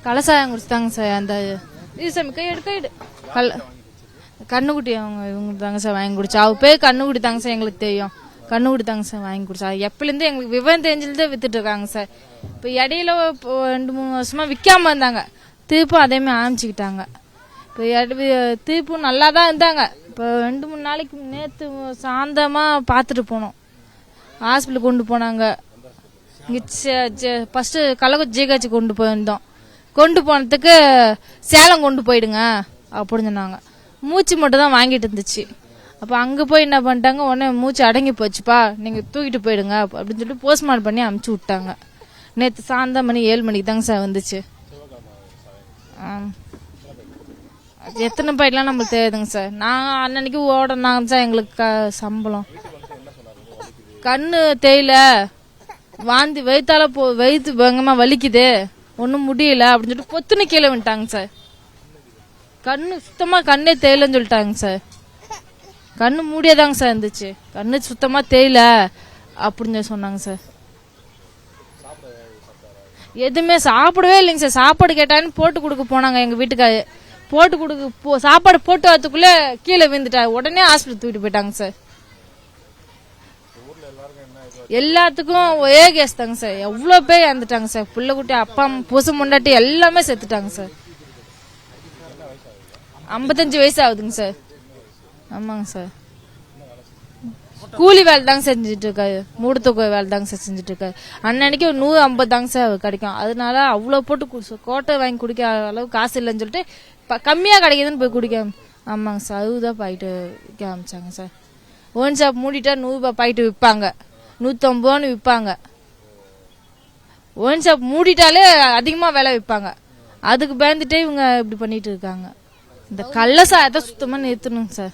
கலசாயம் குடிச்சுதாங்க sir. அந்த இது சாமி கையெடு கண்ணுக்குட்டி அவங்க இவங்க தாங்க சார் வாங்கி குடிச்சா. அவ பேர் கண்ணுக்குட்டி தாங்க சார், எங்களுக்கு தெரியும். கண்ணுக்குட்டி தாங்க சார் வாங்கி குடிச்சா. எப்பலேருந்து எங்களுக்கு விவரம் தெரிஞ்சில்தே வித்துட்டு இருக்காங்க சார். இப்போ இடையில 2-3 வருஷமா விற்காம இருந்தாங்க, திருப்பும் அதேமாதிரி ஆரம்பிச்சுக்கிட்டாங்க. இப்போ திருப்பும் நல்லா தான் இருந்தாங்க. இப்போ 2-3 நாளைக்கு நேற்று சாயந்தரமாக பார்த்துட்டு போனோம், ஹாஸ்பிட்டலுக்கு கொண்டு போனாங்க. இங்கே ஃபஸ்ட்டு கள்ளக்குறிச்சி ஜிஹெச் கொண்டு போயிருந்தோம். கொண்டு போனதுக்கு சேலம் கொண்டு போயிடுங்க அப்படின்னு சொன்னாங்க. மூச்சு மட்டும் தான் வாங்கிட்டு இருந்துச்சு. அப்போ அங்கே போய் என்ன பண்ணிட்டாங்க, உடனே மூச்சு அடங்கி போச்சுப்பா, நீங்கள் தூக்கிட்டு போயிடுங்க அப்படின்னு சொல்லிட்டு போஸ்ட்மார்ட்டம் பண்ணி அமுச்சு விட்டாங்க. நேற்று சாயந்தரம் மணி 7 மணிக்கு தாங்க சார் வந்துச்சு. எத்தனை பாயிட்லாம் நம்மளுக்கு தெரியாதுங்க சார். நாங்கள் அன்னன்னைக்கு ஓடனாங்க சார். எங்களுக்கு சம்பளம் கண்ணு தேயில வாந்தி வயிற்றால வயிற்று பயங்கரமா வலிக்குது, ஒன்றும் முடியல அப்படின்னு சொல்லிட்டு பொத்துன்னு கீழே விட்டாங்க சார். கண்ணு சுத்தமா கண்ணே தேயிலன்னு சொல்லிட்டாங்க சார். கண்ணு மூடியதாங்க சார் இருந்துச்சு, கண்ணு சுத்தமா தேயில அப்படின்னு சொன்னாங்க சார். எதுவுமே சாப்பிடவே இல்லைங்க சார். சாப்பாடு கேட்டான்னு போட்டு கொடுக்க போனாங்க எங்க வீட்டுக்காரு. போட்டு கொடுக்க சாப்பாடு போட்டு வரத்துக்குள்ள கீழே விழுந்துட்டாரு. உடனே ஹாஸ்பிட்டல் தூக்கிட்டு போயிட்டாங்க சார். எல்லாத்துக்கும் ஒரே கேஸ் தாங்க சார். எவ்வளவு பேர் இறந்துட்டாங்க சார். புள்ள குட்டி, அப்பா, புருஷன், பொண்டாட்டி எல்லாமே செத்துட்டாங்க சார். 55 வயசு ஆகுதுங்க சார். ஆமாங்க சார். கூலி வேலை தாங்க செஞ்சுட்டு இருக்காரு, மூடு தூக்க வேலை தாங்க சார் செஞ்சுட்டு இருக்காரு. அன்னன்னைக்கு 150 தாங்க சார் கிடைக்கும். அதனால அவ்வளோ போட்டு கோட்டை வாங்கி குடிக்க அளவு காசு இல்லைன்னு சொல்லிட்டு கம்மியாக கிடைக்குதுன்னு போய் குடிக்க. ஆமாங்க சார், அதுதான் பாயிட்டு விற்க ஆரம்பிச்சாங்க சார். ஒன் ஷாப் மூடிட்டா 100 ரூபாய் பாயிட்டு விற்பாங்க, 150 ரூபான்னு விற்பாங்க. ஒன் ஷாப் மூடிட்டாலே அதிகமாக விலை விற்பாங்க. அதுக்கு பயந்துட்டே இவங்க இப்படி பண்ணிட்டு இருக்காங்க. இந்த கள்ளசாயத்தை சுத்தமாக நிறுத்தணுங்க சார்.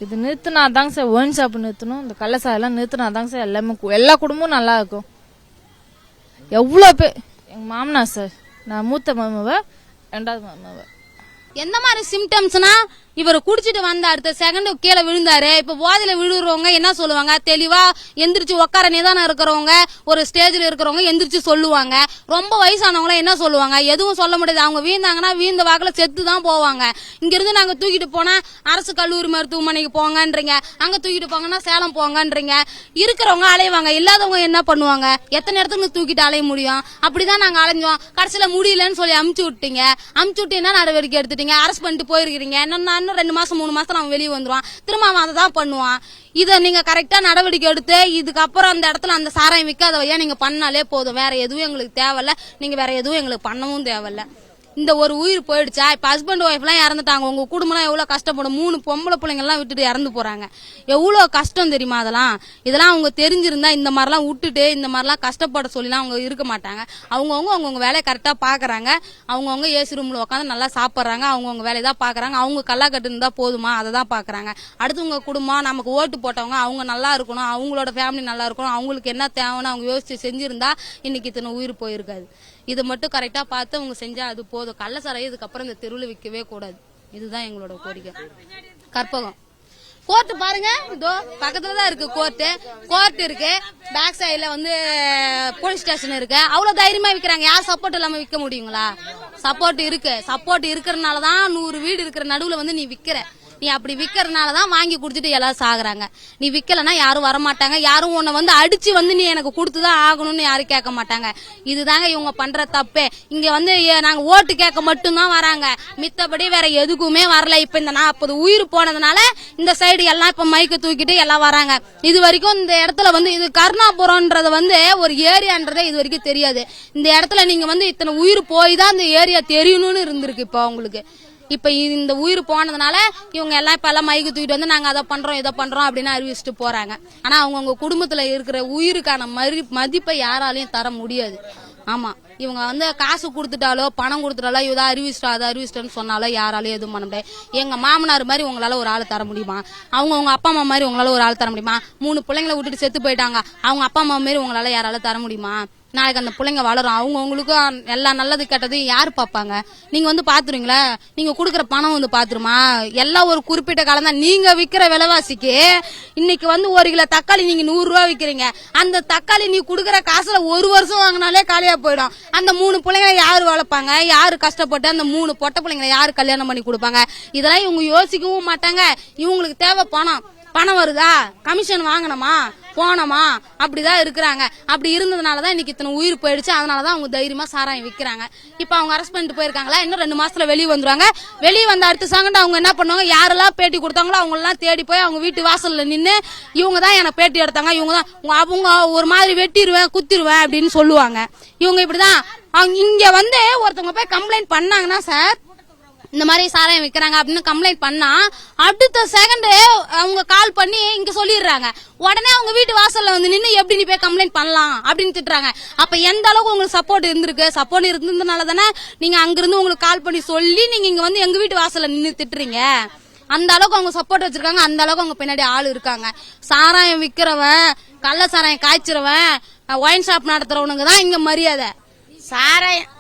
இது நிறுத்தினாதாங்க சார் ஒயின் ஷாப் நிறுத்தணும். இந்த கள்ளசாயெல்லாம் நிறுத்தினாதாங்க சார் எல்லாமே எல்லா குடும்பமும் நல்லா இருக்கும். எவ்வளோ பேர் எங்கள் மாமனார் சார், நான் மூத்த மாமாவை, 2வது மாமாவை. எந்த மாதிரி சிம்டம்ஸ்னா, இவர் குடிச்சிட்டு வந்த அடுத்த செகண்ட் கீழே விழுந்தாரு. இப்ப போதையில விழுறவங்க என்ன சொல்லுவாங்க, தெளிவா எந்திரிச்சு உட்கார நிதானம் இருக்கிறவங்க, ஒரு ஸ்டேஜ்ல இருக்கிறவங்க எந்திரிச்சு சொல்லுவாங்க. ரொம்ப வயசானவங்க என்ன சொல்லுவாங்க, எதுவும் சொல்ல முடியாது. அவங்க வீழ்ந்தாங்கன்னா வீழ்ந்த வாக்குல செத்து தான் போவாங்க. இங்க இருந்து நாங்க தூக்கிட்டு போனா அரசு கல்லூரி மருத்துவமனைக்கு போங்கன்றீங்க, அங்க தூக்கிட்டு போங்கன்னா சேலம் போங்கன்றீங்க. இருக்கிறவங்க அலைவாங்க, இல்லாதவங்க என்ன பண்ணுவாங்க, எத்தனை இடத்துக்கு தூக்கிட்டு அலைய முடியும்? அப்படிதான் நாங்க அலைஞ்சோம். கடைசியில முடியலன்னு சொல்லி அமுச்சு விட்டீங்க. அமுச்சு விட்டு என்ன நடவடிக்கை எடுத்துட்டீங்க, அரெஸ்ட் பண்ணிட்டு போயிருக்கிறீங்க. இன்னும் 2 மாசம் 3 மாசம் அவன் வெளியே வந்துருவான், திரும்ப அவன் அதை தான் பண்ணுவான். இதை நீங்க கரெக்டா நடவடிக்கை எடுத்து இதுக்கப்புறம் அந்த இடத்துல அந்த சாராயம் விற்காத வழியா நீங்க பண்ணாலே போதும். வேற எதுவும் எங்களுக்கு தேவையில்ல, நீங்க வேற எதுவும் எங்களுக்கு பண்ணவும் தேவையில்ல. இந்த ஒரு உயிர் போயிடுச்சா, இப்ப ஹஸ்பண்ட் ஒய்ஃப் எல்லாம் இறந்துட்டாங்க. உங்க குடும்பம் எவ்வளவு கஷ்டப்படும். 3 பொம்பளை பிள்ளைங்க எல்லாம் விட்டுட்டு இறந்து போறாங்க. எவ்வளவு கஷ்டம் தெரியுமா இதெல்லாம் அவங்க தெரிஞ்சிருந்தா இந்த மாதிரிலாம் விட்டுட்டு இந்த மாதிரிலாம் கஷ்டப்பட சொல்லிலாம் அவங்க இருக்க மாட்டாங்க. அவங்கவுங்க வேலையை கரெக்டா பாக்குறாங்க. அவங்கவுங்க ஏசி ரூம்ல உட்காந்து நல்லா சாப்பிட்றாங்க. அவங்கவுங்க வேலையை தான் பாக்குறாங்க. அவங்க கல்லா கட்டு இருந்தா போதுமா, அதை தான் பாக்குறாங்க. அடுத்தவங்க குடும்பம், நமக்கு ஓட்டு போட்டவங்க அவங்க நல்லா இருக்கணும், அவங்களோட ஃபேமிலி நல்லா இருக்கணும், அவங்களுக்கு என்ன தேவைன்னு அவங்க யோசிச்சு செஞ்சிருந்தா இன்னைக்கு இத்தனை உயிர் போயிருக்காது. இதை மட்டும் கரெக்டா பார்த்து அவங்க செஞ்சா அது போதும். கள்ளசாராயம் இதுக்கப்புறம் இந்த தெருவில் விற்கவே கூடாது. இதுதான் எங்களோட கோரிக்கை. கற்பகம் கோர்ட்டு பாருங்க, இதோ பக்கத்துலதான் இருக்கு கோர்ட்டு. கோர்ட் இருக்கு, பேக் சைடுல போலீஸ் ஸ்டேஷன் இருக்கு. அவ்வளவு தைரியமா விக்கிறாங்க. யார் சப்போர்ட் இல்லாம விற்க முடியுங்களா? சப்போர்ட் இருக்கு. சப்போர்ட் இருக்கிறதுனாலதான் 100 வீடு இருக்கிற நடுவுல நீ விக்கிற. நீ அப்படி விக்கிறதுனாலதான் வாங்கி குடிச்சிட்டு எல்லாரும் சாகுறாங்க. நீ விக்கலன்னா யாரும் வரமாட்டாங்க. யாரும் உன்னை அடிச்சு நீ எனக்கு கொடுத்துதான் ஆகணும்னு யாரும் கேட்க மாட்டாங்க. இதுதாங்க இவங்க பண்ற தப்பே. இங்க நாங்க ஓட்டு கேட்க மட்டும்தான் வராங்க, மித்தபடி வேற எதுக்குமே வரல. இப்ப இந்த 40 உயிர் போனதுனால இந்த சைடு எல்லாம் இப்ப மைக்க தூக்கிட்டு எல்லாம் வராங்க. இது வரைக்கும் இந்த இடத்துல இது கருணாபுரம்ன்றது ஒரு ஏரியான்றதே இது வரைக்கும் தெரியாது. இந்த இடத்துல நீங்க இத்தனை உயிர் போய் தான் இந்த ஏரியா தெரியணும்னு இருந்திருக்கு. இப்ப உங்களுக்கு இப்ப இந்த உயிர் போனதுனால இவங்க எல்லாம் இப்ப எல்லாம் மைக்கு தூக்கிட்டு நாங்க அதை பண்றோம் இதை பண்றோம் அப்படின்னு அறிவிச்சுட்டு போறாங்க. ஆனா அவங்கவுங்க குடும்பத்துல இருக்கிற உயிருக்கான மதிப்பை யாராலையும் தர முடியாது. ஆமா, இவங்க காசு கொடுத்துட்டாலோ பணம் கொடுத்துட்டாலோ இதை அறிவிச்சிட்டோம் அதை அறிவிச்சிட்டோன்னு சொன்னாலோ யாராலையும் எதுவும் பண்ண முடியாது. எங்க மாமனார் மாதிரி உங்களால ஒரு ஆள் தர முடியுமா? அவங்க அப்பா அம்மா மாதிரி உங்களால ஒரு ஆள் தர முடியுமா? 3 பிள்ளைங்களை விட்டுட்டு செத்து போயிட்டாங்க. அவங்க அப்பா அம்மா மாதிரி உங்களால யாரால தர முடியுமா? நாளைக்கு அந்த பிள்ளைங்க வளரும். அவங்களுக்கும் எல்லா நல்லது கெட்டதையும் யாரு பாப்பாங்க? நீங்க பாத்துருங்களா? நீங்க குடுக்கற பணம் பாத்துருமா? எல்லாம் ஒரு குறிப்பிட்ட காலம் தான். நீங்க விக்கிற விலைவாசிக்கு இன்னைக்கு 1 கிலோ தக்காளி நீங்க 100 ரூபாய் விக்கிறீங்க. அந்த தக்காளி நீ குடுக்கற காசுல 1 வருஷம் வாங்கினாலே காலியா போயிடும். அந்த 3 பிள்ளைங்களை யாரு வளர்ப்பாங்க, யாரு கஷ்டப்பட்டு அந்த 3 பொட்டை பிள்ளைங்களை யாரு கல்யாணம் பண்ணி கொடுப்பாங்க? இதெல்லாம் இவங்க யோசிக்கவும் மாட்டாங்க. இவங்களுக்கு தேவை பணம் வருதா, கமிஷன் வாங்கணுமா, போனோமா, அப்படிதான் இருக்கிறாங்க. அப்படி இருந்ததுனாலதான் இன்னைக்கு இத்தனை உயிர் போயிடுச்சு. அதனாலதான் அவங்க தைரியமா சாராயம் விற்கிறாங்க. இப்ப அவங்க அரெஸ்ட் பண்ணிட்டு போயிருக்காங்களா, இன்னும் 2 மாசத்துல வெளியே வந்துருவாங்க. வெளியே வந்த அடுத்த செகண்ட் அவங்க என்ன பண்ணுவாங்க, யாரெல்லாம் பேட்டி கொடுத்தாங்களோ அவங்க எல்லாம் தேடி போய் அவங்க வீட்டு வாசல்ல நின்று இவங்க தான் எனக்கு பேட்டி எடுத்தாங்க, இவங்க தான், அவங்க ஒரு மாதிரி வெட்டிடுவேன் குத்திடுவேன் அப்படின்னு சொல்லுவாங்க. இவங்க இப்படிதான் அவங்க இங்க வந்து ஒருத்தவங்க போய் கம்ப்ளைண்ட் பண்ணாங்கன்னா, சார் இந்த மாதிரி சாராயம் விற்கிறாங்க அப்படின்னு கம்ப்ளைண்ட் பண்ணா அடுத்த செகண்ட் அவங்க கால் பண்ணி இங்க சொல்லிடுறாங்க. உடனே அவங்க வீட்டு வாசல்ல வந்து நின்று எப்படி நீ போய் கம்ப்ளைண்ட் பண்ணலாம் அப்படின்னு திட்டுறாங்க. அப்ப எந்த அளவுக்கு உங்களுக்கு சப்போர்ட் இருந்திருக்கு? சப்போர்ட் இருந்ததுனால தானே நீங்க அங்கிருந்து உங்களுக்கு கால் பண்ணி சொல்லி நீங்க இங்க வந்து எங்க வீட்டு வாசல்ல நின்று திட்டுறீங்க. அந்த அளவுக்கு அவங்க சப்போர்ட் வச்சிருக்காங்க. அந்த அளவுக்கு அவங்க பின்னாடி ஆள் இருக்காங்க. சாராயம் விக்கிறவன், கள்ள சாராயம் காய்ச்சிறவன், ஒயின் ஷாப் நடத்துறவனுக்கு தான் இங்க மரியாதை. சாராயம்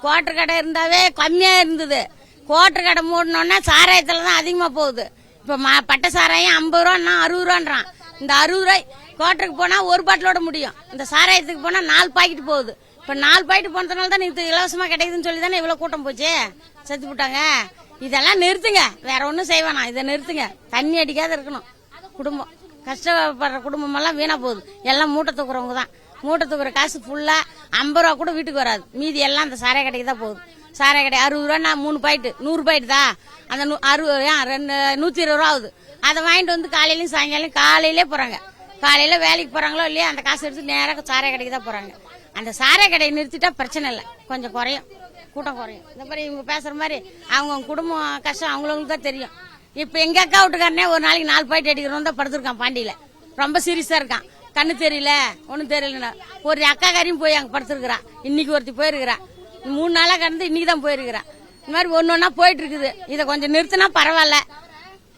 கோட்டர் கடை இருந்தாவே கம்மியா இருந்தது. கோட்டர் கடை மூடணும்னா சாராயத்துல தான் அதிகமா போகுது. இப்ப பட்டை சாராயம் 50 ரூபா 60 ரூபான்றான். இந்த 60 ரூபாய் கோட்டருக்கு போனா ஒரு பாட்டிலோட முடியும். இந்த சாராயத்துக்கு போனா 4 பாக்கெட் போகுது. இப்ப 4 பாக்கெட் போனதுனால தான் இது இலவசமா கிடைக்குதுன்னு சொல்லி தானே இவ்வளவு கூட்டம் போச்சு, செத்து போட்டாங்க. இதெல்லாம் நிறுத்துங்க, வேற ஒன்னும் செய்வானா, இதை நிறுத்துங்க. தண்ணி அடிக்காத இருக்கணும். குடும்பம் கஷ்டப்படுற குடும்பம் எல்லாம் வீணா போகுது. எல்லாம் மூட்டை தூக்குறவங்க தான். மூட்டை தூக்குற காசு ஃபுல்லா 50 ரூபா கூட வீட்டுக்கு வராது. மீதி எல்லாம் அந்த சாராய கடைக்கு தான் போகுது. சாராய கடை 60 ரூபா 3 பாக்கெட் 100 பாக்கெட் தான். அந்த 120 ரூபா ஆகுது. அதை வாங்கிட்டு வந்து காலையிலயும் சாயங்காலம் காலையிலே போறாங்க. காலையில வேலைக்கு போறாங்களோ இல்லையா அந்த காசு எடுத்து நேராக சாராய கடைக்கு தான் போறாங்க. அந்த சாராய கடையை நிறுத்திட்டா பிரச்சனை இல்லை, கொஞ்சம் குறையும், கூட்டம் குறையும். இந்த மாதிரி இவங்க பேசுற மாதிரி அவங்க குடும்பம் கஷ்டம் அவங்களுக்கு தான் தெரியும். இப்ப எங்க அக்கா வீட்டுக்காரனே ஒரு நாளைக்கு 4 பாக்கெட் அடிக்கிறோம் தான் படுத்திருக்கான் பாண்டியில. ரொம்ப சீரியஸா இருக்கான். கண்ணு தெரியல ஒன்னும் தெரியல. ஒரு அக்கா காரியும் போய் அங்க படுத்திருக்கிறா. இன்னைக்கு ஒருத்தி போயிருக்கிறா. 3 நாளா கடந்து இன்னைக்கு தான் போயிருக்கிறா. இந்த மாதிரி ஒன்னொன்னா போயிட்டு இருக்குது. இதை கொஞ்சம் நிறுத்தினா பரவாயில்ல.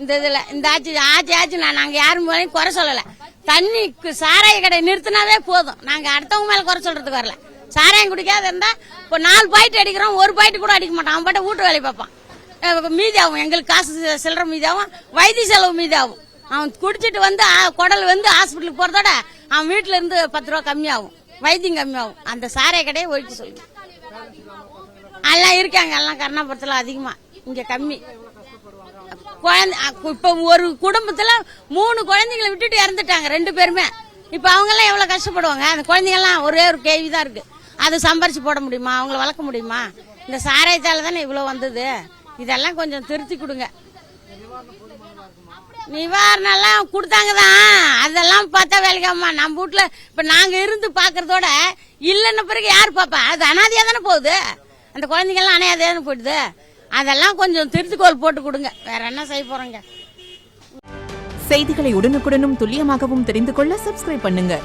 இந்த இதுல இந்த ஆச்சு நாங்க யாரும் மேலேயும் குறை சொல்லல. தண்ணி சாராய கடை நிறுத்தினாவே போதும். நாங்க அடுத்தவங்க மேல குறை சொல்றதுக்கு வரல. சாராயம் குடிக்காத இருந்தா இப்போ 4 பாக்கெட் அடிக்கிறோம், 1 பாக்கெட் கூட அடிக்க மாட்டான். அவன் பாட்ட வீட்டு வேலையை பார்ப்பான். மீதி ஆகும், எங்களுக்கு காசு சில்லற மீதி ஆகும், வைத்திய செலவு மீதி ஆகும். அவன் குடிச்சிட்டு வந்து குடல் வந்து ஹாஸ்பிட்டலுக்கு போறதோட அவன் வீட்டுல இருந்து 10 ரூபா கம்மியாகும், வைத்தியம் கம்மியாகும். அந்த சாராய கடையை ஒழிச்சு சொல்லி எல்லாம் இருக்காங்க. எல்லாம் கருணாபுரத்துல அதிகமா, இங்க கம்மி. இப்ப ஒரு குடும்பத்துல 3 குழந்தைங்களை விட்டுட்டு இறந்துட்டாங்க 2 பேருமே. இப்ப அவங்க எல்லாம் எவ்வளவு கஷ்டப்படுவாங்க. அந்த குழந்தைங்க எல்லாம் ஒரே ஒரு கேள்விதான் இருக்கு, அது சம்பாரிச்சு போட முடியுமா, அவங்கள வளர்க்க முடியுமா? இந்த சாராயத்தால தானே இவ்வளவு வந்தது. இதெல்லாம் கொஞ்சம் திருத்தி கொடுங்க. நிவாரணம் எல்லாம் கொடுத்தாங்கதான், அதெல்லாம் பார்த்தா வேலைக்காமா. நம்ம வீட்டுல இப்ப நாங்க இருந்து பாக்குறதோட இல்லைன்ன பிறகு யாரு பாப்பா? அது அனாதையா தானே போகுது. அந்த குழந்தைங்க எல்லாம் அனாதையா தானே போயிடுது. அதெல்லாம் கொஞ்சம் திருத்திக்கோள் போட்டு கொடுங்க. வேற என்ன செய்ய போறோங்க? செய்திகளை உடனுக்குடனும் துல்லியமாகவும் தெரிந்து கொள்ள சப்ஸ்கிரைப் பண்ணுங்க.